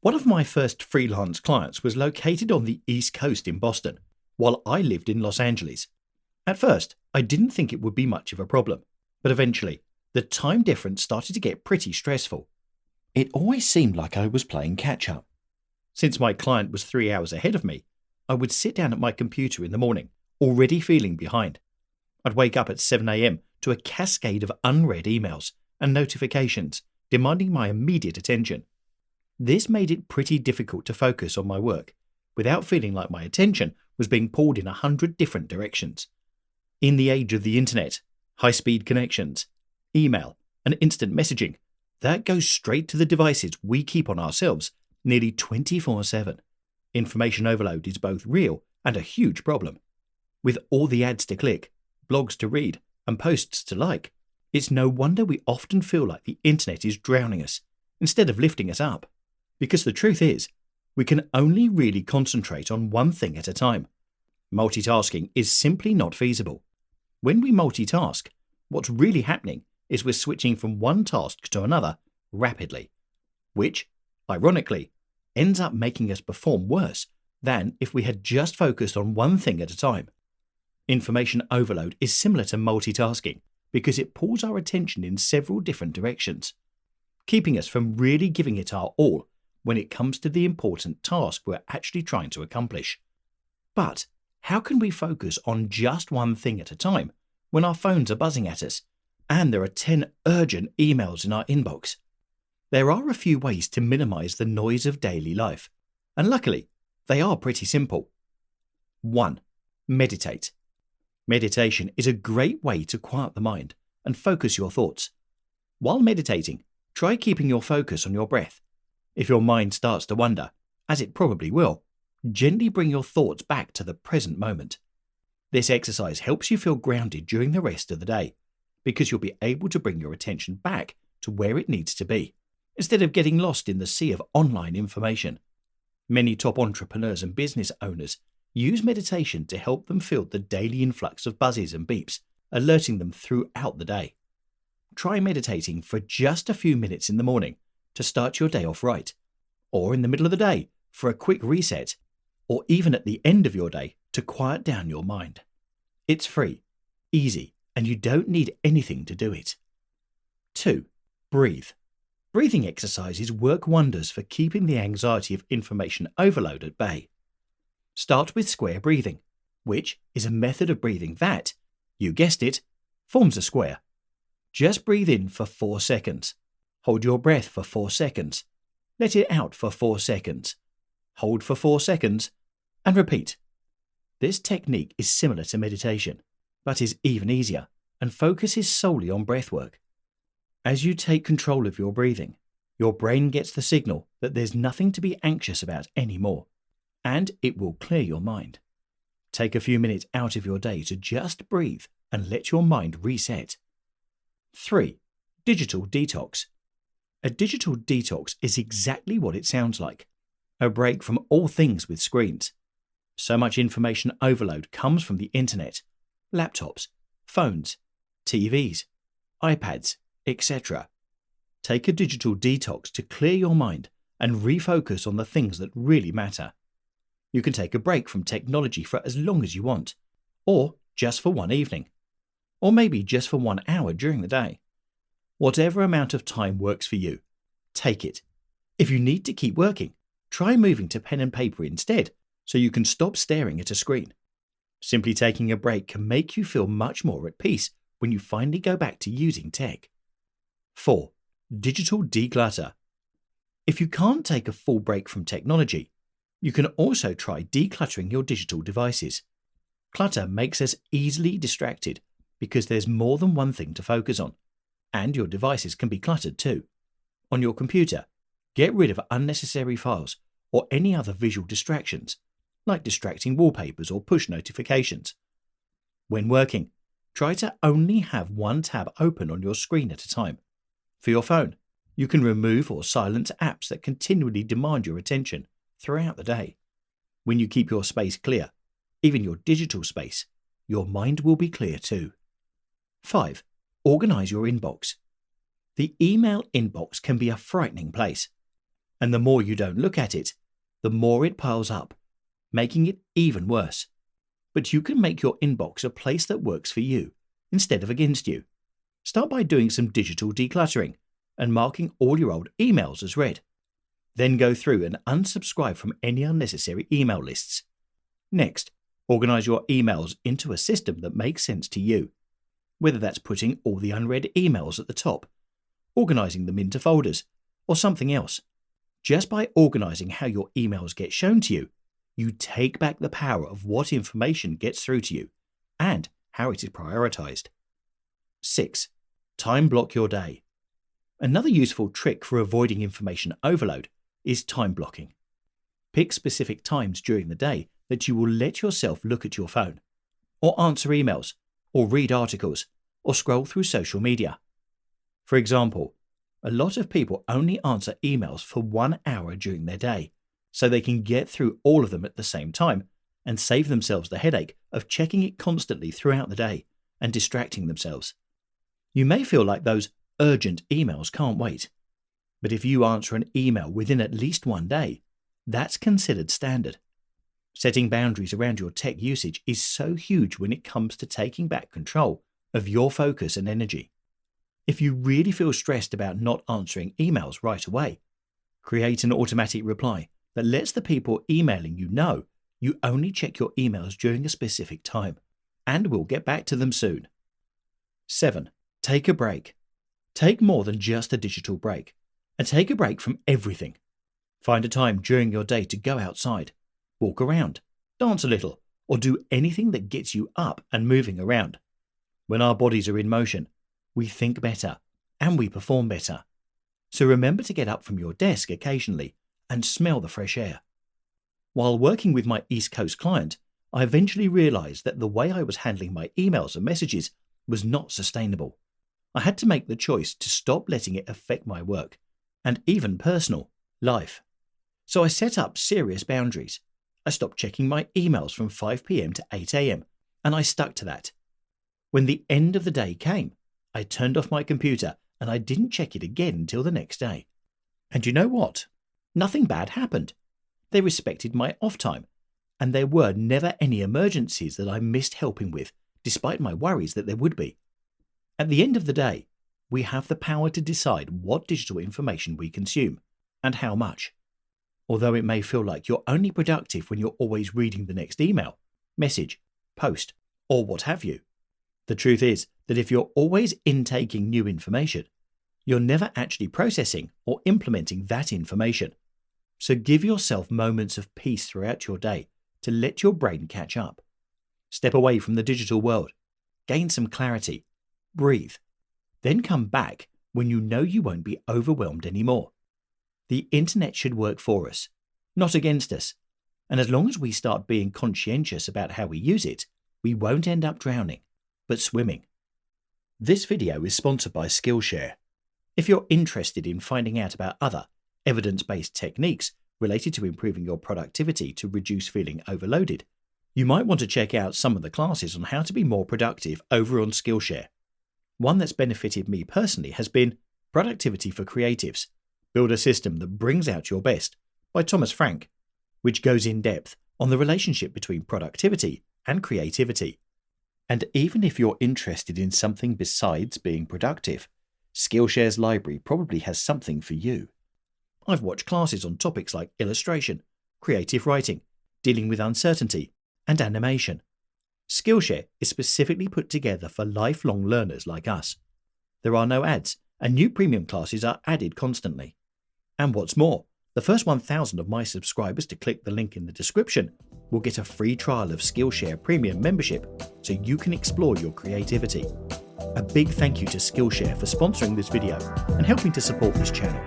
One of my first freelance clients was located on the East Coast in Boston, while I lived in Los Angeles. At first, I didn't think it would be much of a problem, but eventually, the time difference started to get pretty stressful. It always seemed like I was playing catch up. Since my client was 3 hours ahead of me, I would sit down at my computer in the morning, already feeling behind. I'd wake up at 7 a.m. to a cascade of unread emails and notifications demanding my immediate attention. This made it pretty difficult to focus on my work without feeling like my attention was being pulled in 100 different directions. In the age of the internet, high-speed connections, email, and instant messaging, that goes straight to the devices we keep on ourselves nearly 24/7. Information overload is both real and a huge problem. With all the ads to click, blogs to read, and posts to like, it's no wonder we often feel like the internet is drowning us instead of lifting us up. Because the truth is, we can only really concentrate on one thing at a time. Multitasking is simply not feasible. When we multitask, what's really happening is we're switching from one task to another rapidly, which, ironically, ends up making us perform worse than if we had just focused on one thing at a time. Information overload is similar to multitasking because it pulls our attention in several different directions, keeping us from really giving it our all when it comes to the important task we're actually trying to accomplish. But how can we focus on just one thing at a time when our phones are buzzing at us and there are 10 urgent emails in our inbox? There are a few ways to minimize the noise of daily life, and luckily, they are pretty simple. 1. Meditate. Meditation is a great way to quiet the mind and focus your thoughts. While meditating, try keeping your focus on your breath. If your mind starts to wander, as it probably will, gently bring your thoughts back to the present moment. This exercise helps you feel grounded during the rest of the day, because you'll be able to bring your attention back to where it needs to be, instead of getting lost in the sea of online information. Many top entrepreneurs and business owners use meditation to help them fill the daily influx of buzzes and beeps, alerting them throughout the day. Try meditating for just a few minutes in the morning to start your day off right, or in the middle of the day for a quick reset, or even at the end of your day to quiet down your mind. It's free, easy, and you don't need anything to do it. 2. Breathe. Breathing exercises work wonders for keeping the anxiety of information overload at bay. Start with square breathing, which is a method of breathing that, you guessed it, forms a square. Just breathe in for 4 seconds. Hold your breath for 4 seconds. Let it out for 4 seconds. Hold for 4 seconds, and repeat. This technique is similar to meditation, but is even easier and focuses solely on breath work. As you take control of your breathing, your brain gets the signal that there's nothing to be anxious about anymore, and it will clear your mind. Take a few minutes out of your day to just breathe and let your mind reset. 3. Digital detox. A digital detox is exactly what it sounds like. A break from all things with screens. So much information overload comes from the internet, laptops, phones, TVs, iPads, etc. Take a digital detox to clear your mind and refocus on the things that really matter. You can take a break from technology for as long as you want, or just for one evening, or maybe just for 1 hour during the day. Whatever amount of time works for you, take it. If you need to keep working, try moving to pen and paper instead so you can stop staring at a screen. Simply taking a break can make you feel much more at peace when you finally go back to using tech. 4. Digital declutter. If you can't take a full break from technology, you can also try decluttering your digital devices. Clutter makes us easily distracted because there's more than one thing to focus on, and your devices can be cluttered too. On your computer, get rid of unnecessary files or any other visual distractions, like distracting wallpapers or push notifications. When working, try to only have one tab open on your screen at a time. For your phone, you can remove or silence apps that continually demand your attention throughout the day. When you keep your space clear, even your digital space, your mind will be clear too. 5. Organize your inbox. The email inbox can be a frightening place. And the more you don't look at it, the more it piles up, making it even worse. But you can make your inbox a place that works for you instead of against you. Start by doing some digital decluttering and marking all your old emails as read. Then go through and unsubscribe from any unnecessary email lists. Next, organize your emails into a system that makes sense to you, whether that's putting all the unread emails at the top, organizing them into folders, or something else. Just by organizing how your emails get shown to you, you take back the power of what information gets through to you and how it is prioritized. 6. Time block your day. Another useful trick for avoiding information overload is time blocking. Pick specific times during the day that you will let yourself look at your phone, or answer emails, or read articles, or scroll through social media. For example, a lot of people only answer emails for 1 hour during their day, so they can get through all of them at the same time and save themselves the headache of checking it constantly throughout the day and distracting themselves. You may feel like those urgent emails can't wait, but if you answer an email within at least 1 day, that's considered standard. Setting boundaries around your tech usage is so huge when it comes to taking back control of your focus and energy. If you really feel stressed about not answering emails right away, create an automatic reply that lets the people emailing you know you only check your emails during a specific time and will get back to them soon. 7. Take a break. Take more than just a digital break, and take a break from everything. Find a time during your day to go outside, walk around, dance a little, or do anything that gets you up and moving around. When our bodies are in motion, we think better and we perform better. So remember to get up from your desk occasionally and smell the fresh air. While working with my East Coast client, I eventually realized that the way I was handling my emails and messages was not sustainable. I had to make the choice to stop letting it affect my work and even personal life. So I set up serious boundaries. I stopped checking my emails from 5 p.m. to 8 a.m. and I stuck to that. When the end of the day came, I turned off my computer and I didn't check it again until the next day. And you know what? Nothing bad happened. They respected my off time, and there were never any emergencies that I missed helping with, despite my worries that there would be. At the end of the day, we have the power to decide what digital information we consume and how much. Although it may feel like you're only productive when you're always reading the next email, message, post, or what have you, the truth is that if you're always intaking new information, you're never actually processing or implementing that information. So give yourself moments of peace throughout your day to let your brain catch up. Step away from the digital world, gain some clarity, breathe, then come back when you know you won't be overwhelmed anymore. The internet should work for us, not against us. And as long as we start being conscientious about how we use it, we won't end up drowning, but swimming. This video is sponsored by Skillshare. If you're interested in finding out about other evidence-based techniques related to improving your productivity to reduce feeling overloaded, you might want to check out some of the classes on how to be more productive over on Skillshare. One that's benefited me personally has been Productivity for Creatives, Build a System that Brings Out Your Best by Thomas Frank, which goes in depth on the relationship between productivity and creativity. And even if you're interested in something besides being productive, Skillshare's library probably has something for you. I've watched classes on topics like illustration, creative writing, dealing with uncertainty, and animation. Skillshare is specifically put together for lifelong learners like us. There are no ads, and new premium classes are added constantly. And what's more, the first 1,000 of my subscribers to click the link in the description will get a free trial of Skillshare Premium membership so you can explore your creativity. A big thank you to Skillshare for sponsoring this video and helping to support this channel.